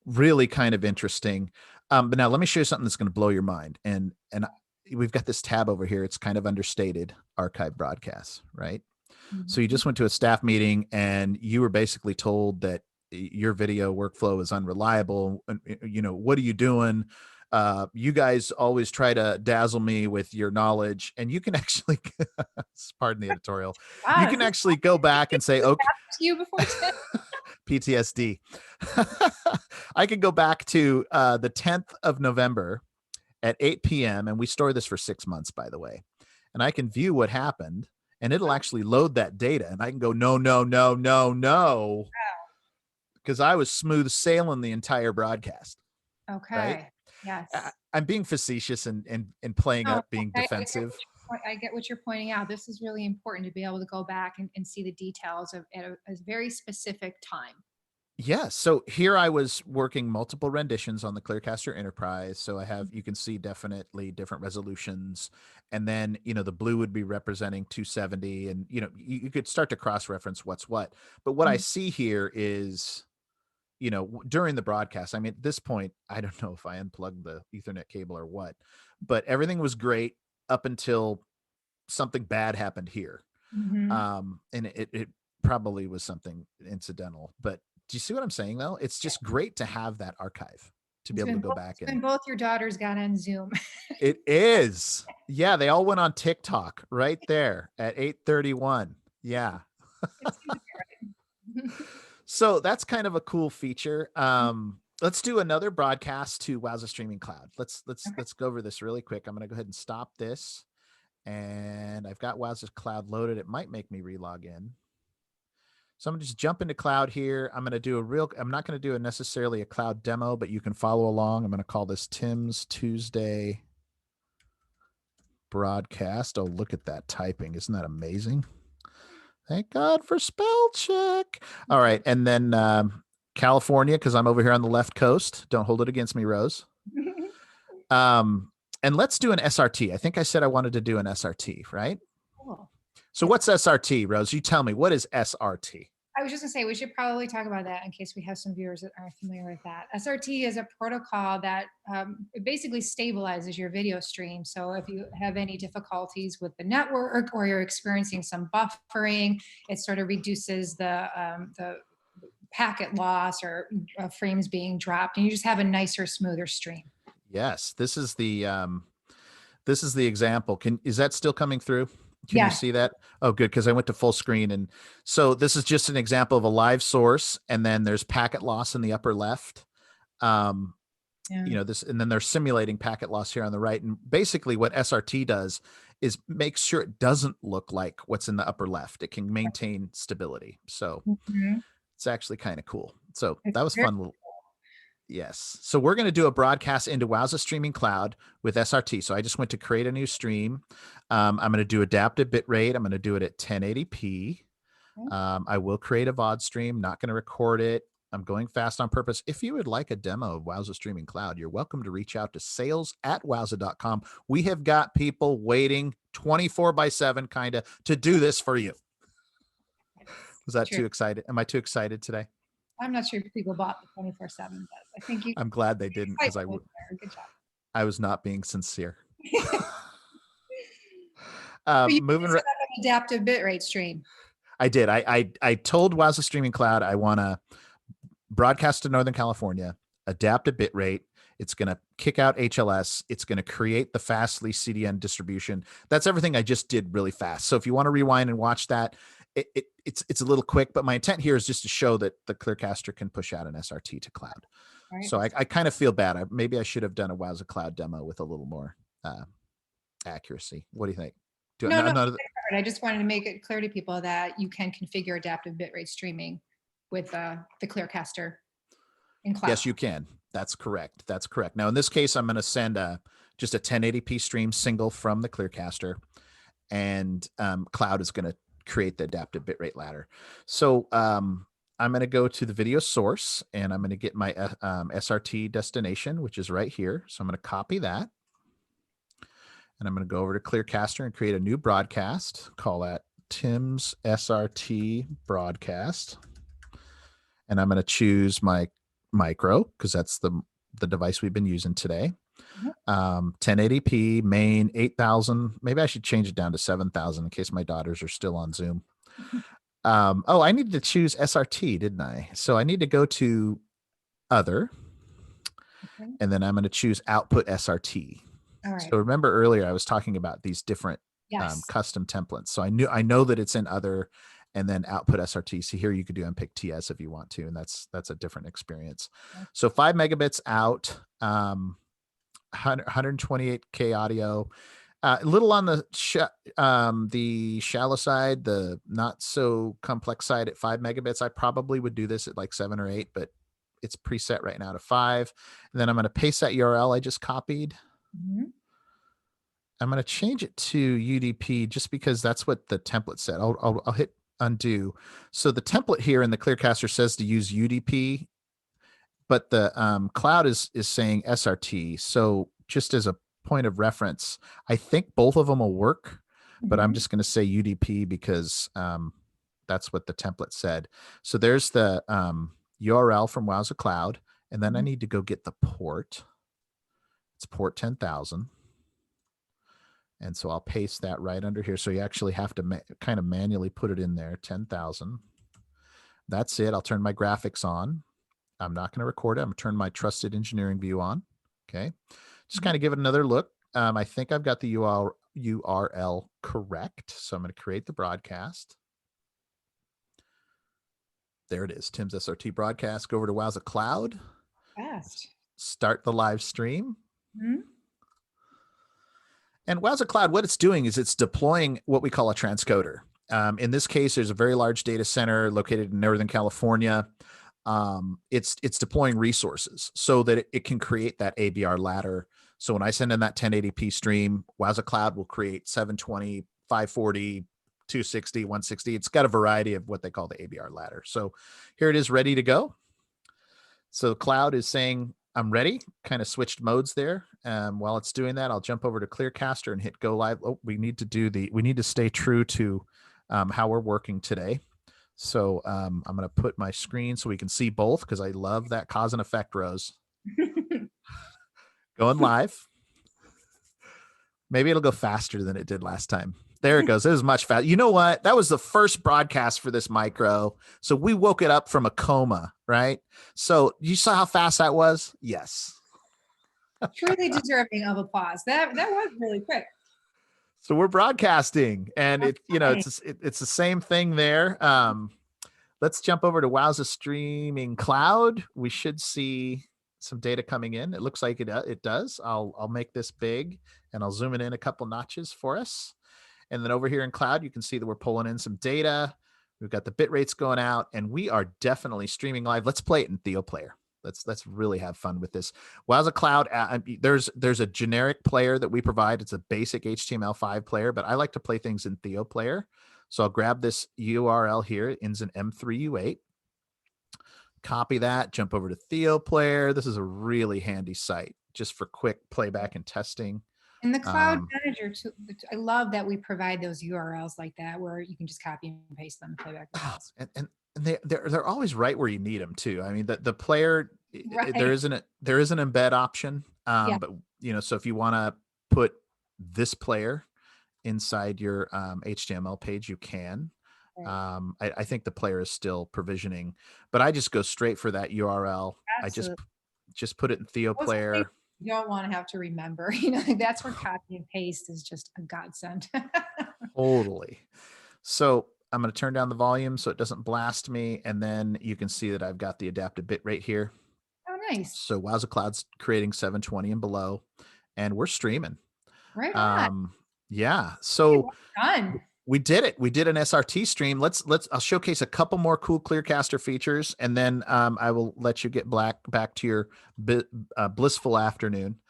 really kind of interesting. But now let me show you something that's going to blow your mind. And we've got this tab over here. It's kind of understated, archive broadcasts, right? So you just went to a staff meeting and you were basically told that your video workflow is unreliable. And, what are you doing? You guys always try to dazzle me with your knowledge, and you can actually, pardon the editorial, you can actually go back and say, okay, to you before PTSD. I could go back to the 10th of November at 8 p.m. and we store this for 6 months, by the way. And I can view what happened, and it'll actually load that data, and I can go, no, no, no, no, no, because I was smooth sailing the entire broadcast. Okay. Right? Yes. I'm being facetious and playing up being defensive. I get what you're pointing out. This is really important to be able to go back and see the details of at a very specific time. Yeah. So here I was working multiple renditions on the ClearCaster Enterprise. So I have, you can see definitely different resolutions. And then, the blue would be representing 270. And, you could start to cross-reference what's what. But what I see here is, during the broadcast, I mean, at this point, I don't know if I unplugged the Ethernet cable or what, but everything was great up until something bad happened here. And it probably was something incidental, but do you see what I'm saying though? It's just great to have that archive to be able to go back and both your daughters got on Zoom. It is. Yeah, they all went on TikTok right there at 8:31. Yeah. So that's kind of a cool feature. Let's do another broadcast to Wowza Streaming Cloud. Let's go over this really quick. I'm going to go ahead and stop this. And I've got Wowza Cloud loaded. It might make me relog in. So I'm going to just jump into cloud here. I'm going to do I'm not going to do necessarily a cloud demo, but you can follow along. I'm going to call this Tim's Tuesday broadcast. Oh, look at that typing. Isn't that amazing? Thank God for spell check. All right. And then California, because I'm over here on the left coast. Don't hold it against me, Rose. And let's do an SRT. I think I said I wanted to do an SRT, right? Cool. So what's SRT, Rose? You tell me, what is SRT? I was just gonna say, we should probably talk about that in case we have some viewers that aren't familiar with that. SRT is a protocol that it basically stabilizes your video stream. So if you have any difficulties with the network or you're experiencing some buffering, it sort of reduces the packet loss or frames being dropped, and you just have a nicer, smoother stream. Yes, this is the example. Is that still coming through? Can you see that? Oh, good, because I went to full screen. And so this is just an example of a live source, and then there's packet loss in the upper left. And then they're simulating packet loss here on the right. And basically what SRT does is make sure it doesn't look like what's in the upper left. It can maintain stability. So it's actually kind of cool. So that was fun. Yes. So we're going to do a broadcast into Wowza Streaming Cloud with SRT. So I just went to create a new stream. I'm going to do adaptive bitrate. I'm going to do it at 1080p. I will create a VOD stream, not going to record it. I'm going fast on purpose. If you would like a demo of Wowza Streaming Cloud, you're welcome to reach out to sales@wowza.com. We have got people waiting 24/7 kind of to do this for you. Was that too excited? Am I too excited today? I'm not sure if people bought the 24/7, but I think you. I'm glad they didn't, because Good job. I was not being sincere. So you Moving set up an adaptive bitrate stream. I did. I told Wowza Streaming Cloud I want to broadcast to Northern California, adapt a bit rate. It's going to kick out HLS. It's going to create the Fastly CDN distribution. That's everything I just did really fast. So if you want to rewind and watch that, it's a little quick, but my intent here is just to show that the ClearCaster can push out an SRT to cloud. Right. So I kind of feel bad. Maybe I should have done a Wowza Cloud demo with a little more accuracy. What do you think? No, I just wanted to make it clear to people that you can configure adaptive bitrate streaming with the ClearCaster in cloud. Yes, you can. That's correct. That's correct. Now, in this case, I'm going to send just a 1080p stream single from the ClearCaster, and Cloud is going to create the adaptive bitrate ladder. So I'm going to go to the video source, and I'm going to get my SRT destination, which is right here. So I'm going to copy that. And I'm going to go over to ClearCaster and create a new broadcast. Call that Tim's SRT broadcast. And I'm going to choose my micro, because that's the device we've been using today. 1080p, main 8,000. Maybe I should change it down to 7,000 in case my daughters are still on Zoom. Oh, I needed to choose SRT, didn't I? So I need to go to Other. Okay. And then I'm going to choose Output SRT. All right. So remember earlier I was talking about these different custom templates. So I know that it's in Other, and then Output SRT. So here you could do MPIC TS if you want to, and that's a different experience. Okay. So 5 megabits out, 128K audio. A little on the shallow side, the not so complex side at 5 megabits. I probably would do this at like 7 or 8, but it's preset right now to 5. And then I'm going to paste that URL I just copied. Mm-hmm. I'm going to change it to UDP just because that's what the template said. I'll hit undo. So the template here in the ClearCaster says to use UDP, but the cloud is saying SRT. So just as a point of reference, I think both of them will work, but I'm just going to say UDP because that's what the template said. So there's the URL from Wowza Cloud, and then I need to go get the port. It's port 10,000. And so I'll paste that right under here. So you actually have to kind of manually put it in there, 10,000. That's it. I'll turn my graphics on. I'm not going to record it. I'm going to turn my trusted engineering view on. Okay. Just kind of give it another look. I think I've got the URL correct. So I'm going to create the broadcast. There it is. Tim's SRT broadcast. Go over to Wowza Cloud. Fast. Start the live stream. Mm-hmm. And Wowza Cloud, what it's doing is it's deploying what we call a transcoder. In this case, there's a very large data center located in Northern California. It's deploying resources so that it can create that ABR ladder. So when I send in that 1080p stream, Wowza Cloud will create 720, 540, 260, 160. It's got a variety of what they call the ABR ladder. So here it is ready to go. So Cloud is saying, I'm ready. Kind of switched modes there. While it's doing that, I'll jump over to ClearCaster and hit go live. Oh, we need to stay true to how we're working today. So I'm going to put my screen so we can see both, because I love that cause and effect rows. Going live. Maybe it'll go faster than it did last time. There it goes. It was much faster. You know what? That was the first broadcast for this micro. So we woke it up from a coma, right? So you saw how fast that was? Yes. Truly deserving of applause. That was really quick. So we're broadcasting, and it's the same thing there. Let's jump over to Wowza Streaming Cloud. We should see some data coming in. It looks like it does. I'll make this big, and I'll zoom it in a couple notches for us. And then over here in Cloud, you can see that we're pulling in some data. We've got the bit rates going out, and we are definitely streaming live. Let's play it in THEOPlayer. Let's really have fun with this. Wowza Cloud, there's a generic player that we provide. It's a basic HTML5 player, but I like to play things in THEOPlayer. So I'll grab this URL here. It ends in M3U8. Copy that, jump over to THEOPlayer. This is a really handy site just for quick playback and testing. And the Cloud Manager, too, I love that we provide those URLs like that where you can just copy and paste them and play back. And they're always right where you need them too. I mean, the player, Right. there is an embed option, Yeah. but so if you want to put this player inside your HTML page, you can. Right. I think the player is still provisioning, but I just go straight for that URL. I Absolutely. just put it in Those are things THEOPlayer. you don't want to have to remember. That's where copy and paste is just a godsend. Totally. So I'm going to turn down the volume so it doesn't blast me, and then you can see that I've got the adaptive bitrate here. Oh, nice. So Wowza Cloud's creating 720 and below, and we're streaming. Right on. Um, yeah. Hey, So well done. we did it. We did an SRT stream. I'll showcase a couple more cool ClearCaster features, and then I will let you get back to your blissful afternoon.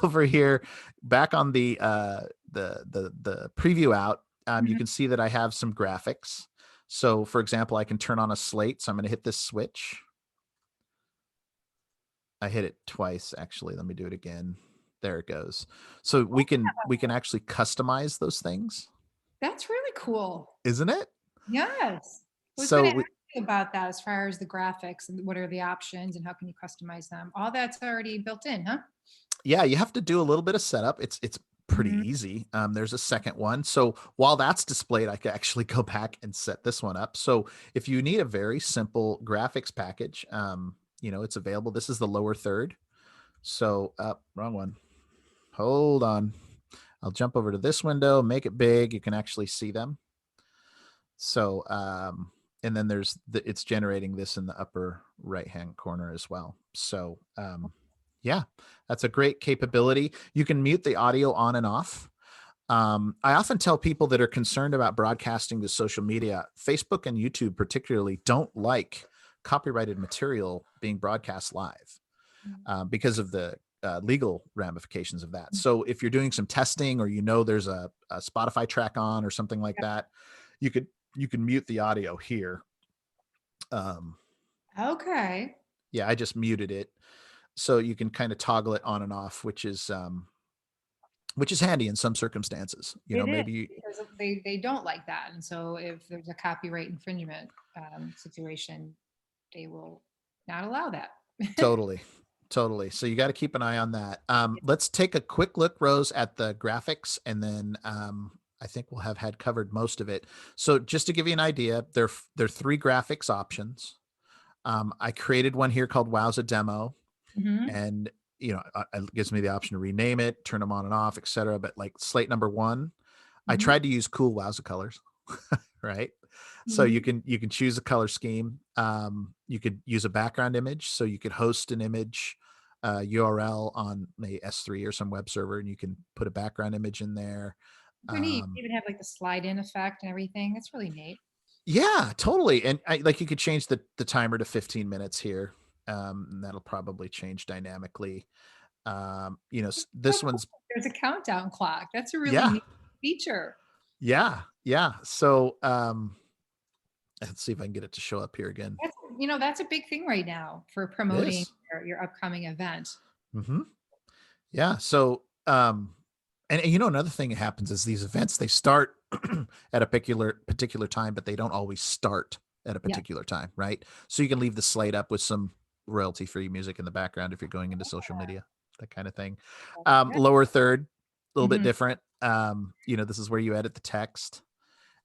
Over here, back on the preview out, you Mhm. can see that I have some graphics. So, for example, I can turn on a slate. So I'm going to hit this switch. I hit it twice, actually. Let me do it again. There it goes. So we can actually customize those things, That's really cool. isn't it? Yes. I was going So to we, ask you about that as far as the graphics and what are the options and how can you customize them? All that's already built in, huh? yeah, you have to do a little bit of setup. It's pretty Mhm. easy. There's a second one. So while that's displayed, I can actually go back and set this one up. So if you need a very simple graphics package, it's available. This is the lower third. So wrong one. Hold on. I'll jump over to this window, make it big. You can actually see them. So and then it's generating this in the upper right hand corner as well. So yeah, that's a great capability. You can mute the audio on and off. I often tell people that are concerned about broadcasting to social media, Facebook and YouTube particularly don't like copyrighted material being broadcast live because of the legal ramifications of that. So if you're doing some testing or there's a Spotify track on or something like that, you could you can mute the audio here. Um, Okay. yeah, I just muted it, so you can kind of toggle it on and off, which is handy in some circumstances. It is Maybe because they don't like that. And so if there's a copyright infringement situation, they will not allow that. totally, totally. So you got to keep an eye on that. Let's take a quick look, Rose, at the graphics, and then I think we'll have had covered most of it. So just to give you an idea, there are three graphics options. I created one here called Wowza Demo, Mhm. and it gives me the option to rename it, turn them on and off, etc. But like slate number one, I Mhm. tried to use cool Wowza colors, right? So you Mhm. can you can choose a color scheme. You could use a background image, so you could host an image URL on maybe S3 or some web server, and you can put a background image in there. So neat. Um, You even have like the slide in effect and everything. That's really neat. yeah, totally. And like you could change the timer to 15 minutes here. And that'll probably change dynamically. So This cool. one's There's a countdown clock. That's a really yeah, neat feature. yeah. So let's see if I can get it to show up here again. That's a big thing right now for It promoting is. your upcoming event. Mm-hmm. Yeah. So and another thing that happens is these events, they start at a particular time, but they don't always start at a Yeah. particular time, right? So you can leave the slate up with some royalty free music in the background if you're going into social media, that kind of thing. Lower third, a little bit Mhm. different. This is where you edit the text,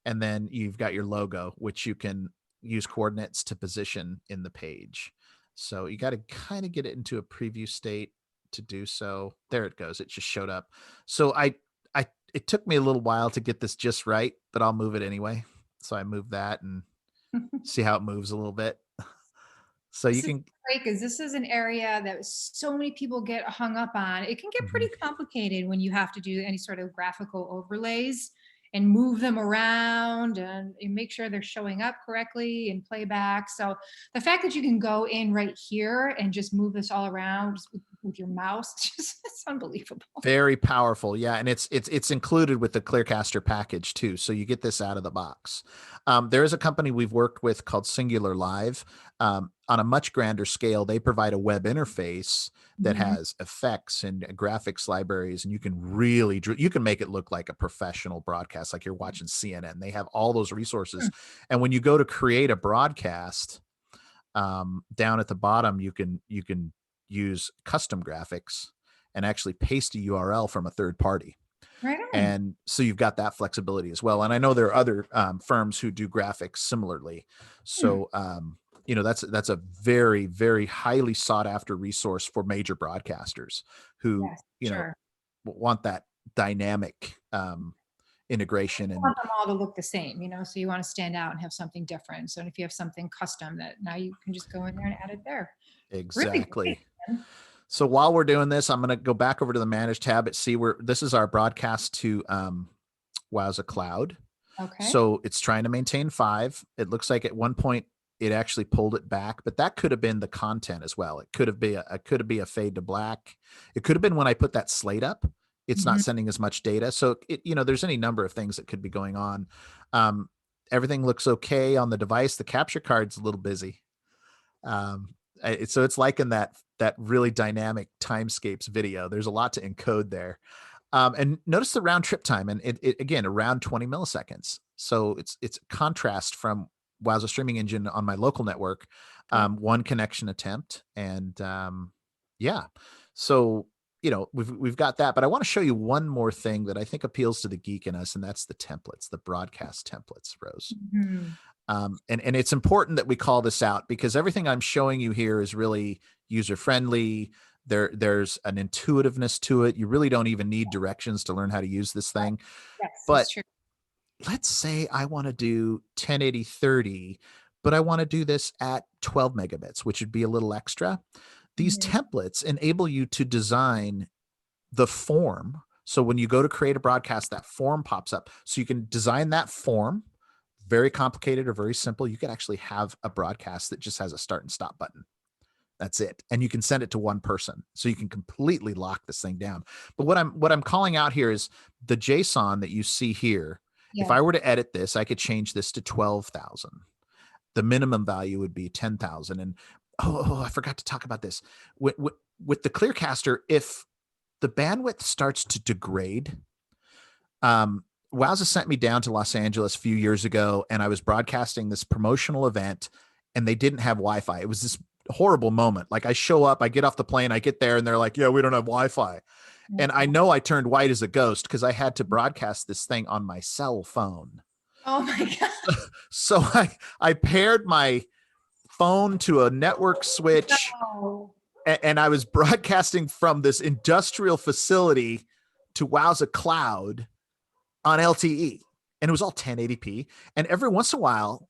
and then you've got your logo, which you can use coordinates to position in the page. So you got to kind of get it into a preview state to do so. There it goes. It just showed up. So it took me a little while to get this just right, but I'll move it anyway. So I moved that and see how it moves a little bit. So you This is can. great because this is an area that so many people get hung up on. It can get Mhm. pretty complicated when you have to do any sort of graphical overlays and move them around and make sure they're showing up correctly in playback. So the fact that you can go in right here and just move this all around, just with your mouse. It's unbelievable. Very powerful. Yeah. And it's included with the ClearCaster package too. So you get this out of the box. There is a company we've worked with called Singular Live. On a much grander scale, they provide a web interface that Mhm. has effects and graphics libraries, and you can really you can make it look like a professional broadcast, like you're watching CNN. They have all those resources. And when you go to create a broadcast, down at the bottom, you can use custom graphics and actually paste a URL from a third party. Right on. And so you've got that flexibility as well. And I know there are other firms who do graphics similarly. So, that's a very, very highly sought after resource for major broadcasters who, Yes, sure. want that dynamic integration. You And want them all to look the same, so you want to stand out and have something different. So if you have something custom, that now you can just go in there and add it there. Really great, exactly. man. So while we're doing this, I'm going to go back over to the Manage tab and see where this is our broadcast to Wowza Cloud. Okay. So it's trying to maintain 5. It looks like at one point it actually pulled it back, but that could have been the content as well. It could have been a fade to black. It could have been when I put that slate up. It's not Mhm. sending as much data. So there's any number of things that could be going on. Everything looks okay on the device. The capture card's a little busy. So it's like in that really dynamic timescapes video. There's a lot to encode there. And notice the round trip time, and it again around 20 milliseconds. So it's contrast from Wowza Streaming Engine on my local network, Good. one connection attempt, and yeah. So we've got that, but I want to show you one more thing that I think appeals to the geek in us, and that's the templates, the broadcast templates, Rose. Mhm. And it's important that we call this out because everything I'm showing you here is really user friendly. There's an intuitiveness to it. You really don't even need directions to learn how to use this thing. Yes, But it's true. let's say I want to do 1080/30, but I want to do this at 12 megabits, which would be a little extra. These Mhm. templates enable you to design the form. So when you go to create a broadcast, that form pops up. So you can design that form, very complicated or very simple. You could actually have a broadcast that just has a start and stop button. That's it. And you can send it to one person. So you can completely lock this thing down. But what I'm calling out here is the JSON that you see here. If Yeah. I were to edit this, I could change this to 12,000. The minimum value would be 10,000. And I forgot to talk about this. With the ClearCaster, if the bandwidth starts to degrade, Wowza sent me down to Los Angeles a few years ago, and I was broadcasting this promotional event, and they didn't have Wi-Fi. It was this horrible moment. Like I show up, I get off the plane, I get there, and they're like, "Yeah, we don't have Wi-Fi." Oh, And I God. know I turned white as a ghost because I had to broadcast this thing on my cell phone. Oh my God. So I paired my phone to a network switch, No. and I was broadcasting from this industrial facility to Wowza Cloud on LTE, and it was all 1080p. And every once in a while,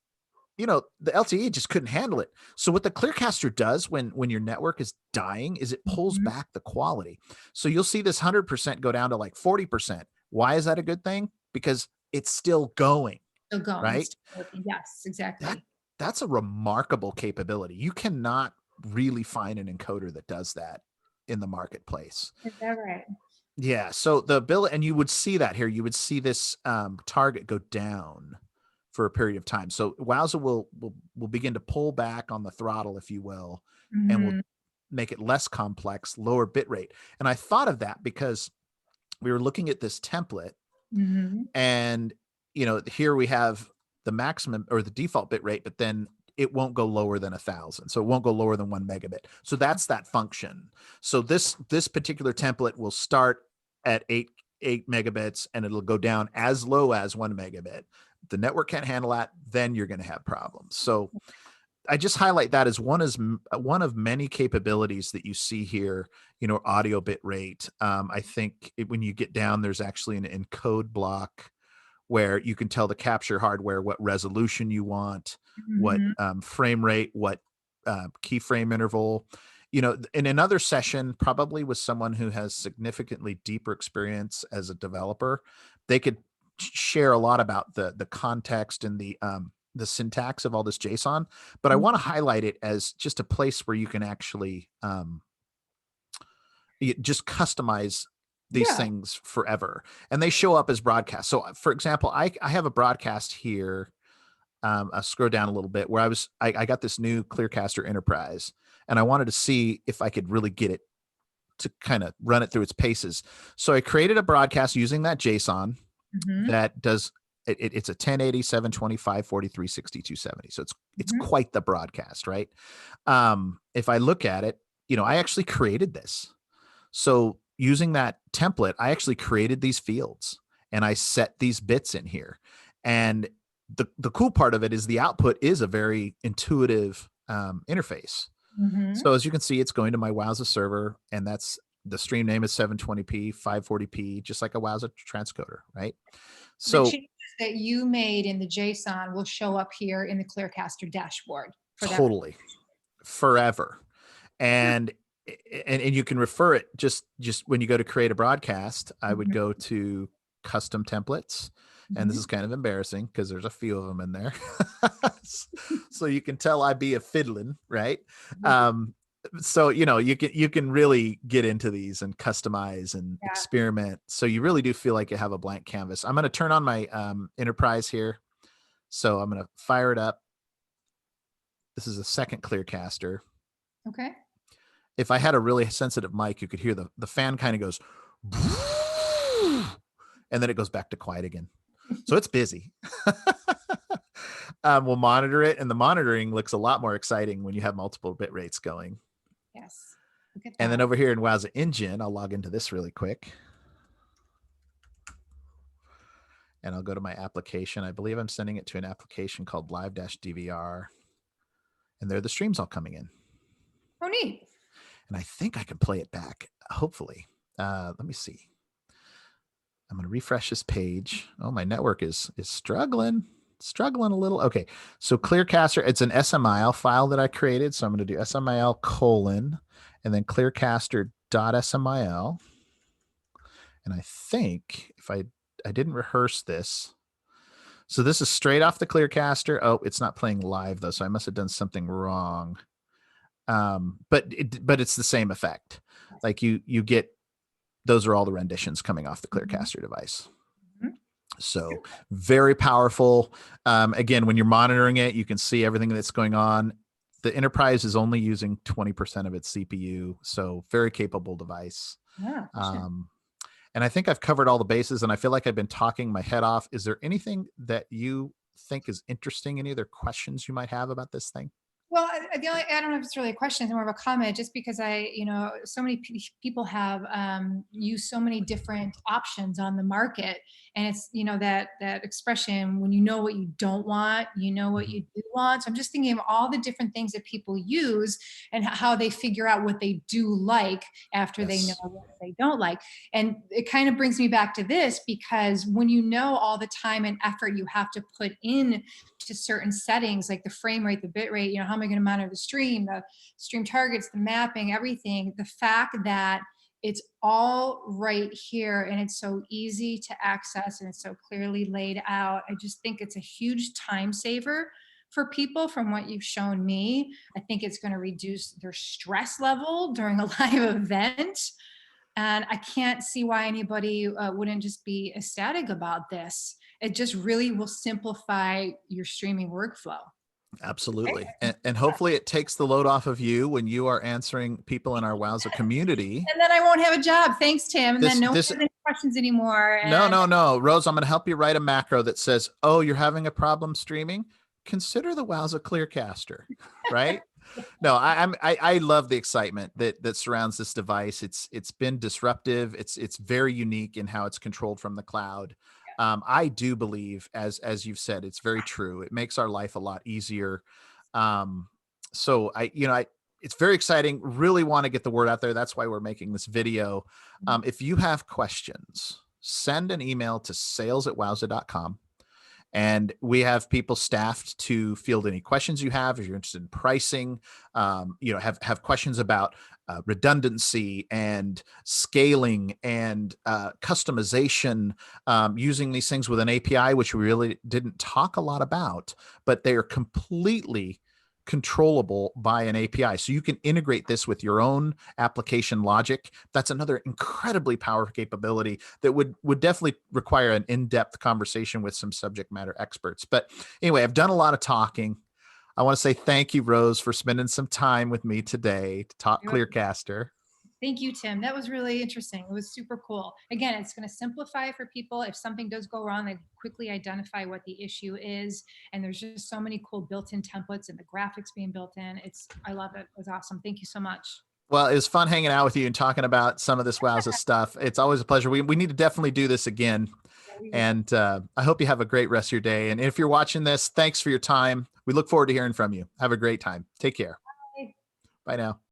the LTE just couldn't handle it. So what the ClearCaster does when your network is dying is it pulls Mhm. back the quality. So you'll see this 100% go down to like 40%. Why is that a good thing? Because it's still going, Still going. It's right? still working. Yes, That exactly. that's a remarkable capability. You cannot really find an encoder that does that in the marketplace. Is that right? Yeah. So the bill, and you would see that here. You would see this target go down for a period of time. So Wowza will begin to pull back on the throttle, if you will, and will Mhm. make it less complex, lower bit rate. And I thought of that because we were looking at this template, Mhm. and here we have the maximum or the default bit rate, but then it won't go lower than 1,000. So it won't go lower than 1 megabit. So that's that function. So this particular template will start at 8 megabits, and it'll go down as low as 1 megabit. If the network can't handle that, then you're going to have problems. So I just highlight that as one of many capabilities that you see here. Audio bit rate. I think when you get down, there's actually an encode block where you can tell the capture hardware what resolution you want, what Mhm. frame rate, what keyframe interval. In another session, probably with someone who has significantly deeper experience as a developer, they could share a lot about the context and the syntax of all this JSON. But I Mhm. want to highlight it as just a place where you can actually you just customize these Yeah. things forever, and they show up as broadcasts. So for example, I have a broadcast here. I'll scroll down a little bit where I got this new ClearCaster Enterprise, and I wanted to see if I could really get it to kind of run it through its paces. So I created a broadcast using that JSON Mm-hmm. that does it's a 1080, 725, 43, 60, 270. So it's Mm-hmm. quite the broadcast, right? If I look at it, I actually created this. So using that template, I actually created these fields and I set these bits in here. And the cool part of it is the output is a very intuitive interface. Mm-hmm. So as you can see, it's going to my Wowza server, and that's the stream name is 720p, 540p, just like a Wowza transcoder, right? The So changes that you made in the JSON will show up here in the ClearCaster dashboard for that. totally forever. And and you can refer it just when you go to create a broadcast. I would Mhm, go to custom templates, and this mhm. is kind of embarrassing because there's a few of them in there. So you can tell I be a fiddling, right? um so you can really get into these and customize and Yeah. experiment, so you really do feel like you have a blank canvas. I'm going to turn on my enterprise here, so I'm going to fire it up. This is a second ClearCaster. Okay. If I had a really sensitive mic, you could hear the fan kind of goes, and then it goes back to quiet again. So it's busy. We'll monitor it, and the monitoring looks a lot more exciting when you have multiple bit rates going. Yes. Look at And then that. over here in Wowza Engine, I'll log into this really quick. And I'll go to my application. I believe I'm sending it to an application called Live-DVR. And there are the streams all coming in. Oh, neat. And I think I can play it back, hopefully. Let me see. I'm going to refresh this page. Oh, my network is struggling a little. Okay, so ClearCaster, it's an SMIL file that I created. So I'm going to do SMIL colon and then ClearCaster.smil. And I think if I didn't rehearse this. So this is straight off the ClearCaster. Oh, it's not playing live though, so I must have done something wrong. But it's the same effect. Like you get, those are all the renditions coming off the Mhm, ClearCaster device. mhm. So very powerful. Again, when you're monitoring it, you can see everything that's going on. The Enterprise is only using 20% of its CPU, so very capable device. Yeah. Efficient. Um, and I think I've covered all the bases, and I feel like I've been talking my head off. Is there anything that you think is interesting? Any other questions you might have about this thing? Well, I don't know if it's really a question, it's more of a comment, just because so many people have used so many different options on the market. And it's, that expression, when you know what you don't want, you know what Mhm. you do want. So I'm just thinking of all the different things that people use and how they figure out what they do like after they know Yes. what they don't like. And it kind of brings me back to this, because when you know all the time and effort you have to put in to certain settings, like the frame rate, the bit rate, how am I going to monitor the stream targets, the mapping, everything. The fact that it's all right here and it's so easy to access and it's so clearly laid out, I just think it's a huge time saver for people. From what you've shown me, I think it's going to reduce their stress level during a live event. And I can't see why anybody wouldn't just be ecstatic about this. It just really will simplify your streaming workflow. Absolutely. And hopefully it takes the load off of you when you are answering people in our Wowza community. And then I won't have a job. Thanks, Tim. And then no one This has any questions anymore. No, And no, no. Rose, I'm going to help you write a macro that says, oh, you're having a problem streaming? Consider the Wowza ClearCaster, right? No, I love the excitement that surrounds this device. It's been disruptive. It's very unique in how it's controlled from the cloud. I do believe, as you've said, it's very true. It makes our life a lot easier. Um, so it's very exciting. Really want to get the word out there. That's why we're making this video. If you have questions, send an email to sales@wowza.com. And we have people staffed to field any questions you have. If you're interested in pricing, have questions about redundancy and scaling and customization, using these things with an API, which we really didn't talk a lot about, but they are completely controllable by an API. So you can integrate this with your own application logic. That's another incredibly powerful capability that would definitely require an in-depth conversation with some subject matter experts. But anyway, I've done a lot of talking. I want to say thank you, Rose, for spending some time with me today to talk ClearCaster. Thank you, Tim. That was really interesting. It was super cool. Again, it's going to simplify for people. If something does go wrong, they quickly identify what the issue is. And there's just so many cool built-in templates and the graphics being built in. I love it. It was awesome. Thank you so much. Well, it was fun hanging out with you and talking about some of this Wowza stuff. It's always a pleasure. We need to definitely do this again. And I hope you have a great rest of your day. And if you're watching this, thanks for your time. We look forward to hearing from you. Have a great time. Take care. Bye. Bye now.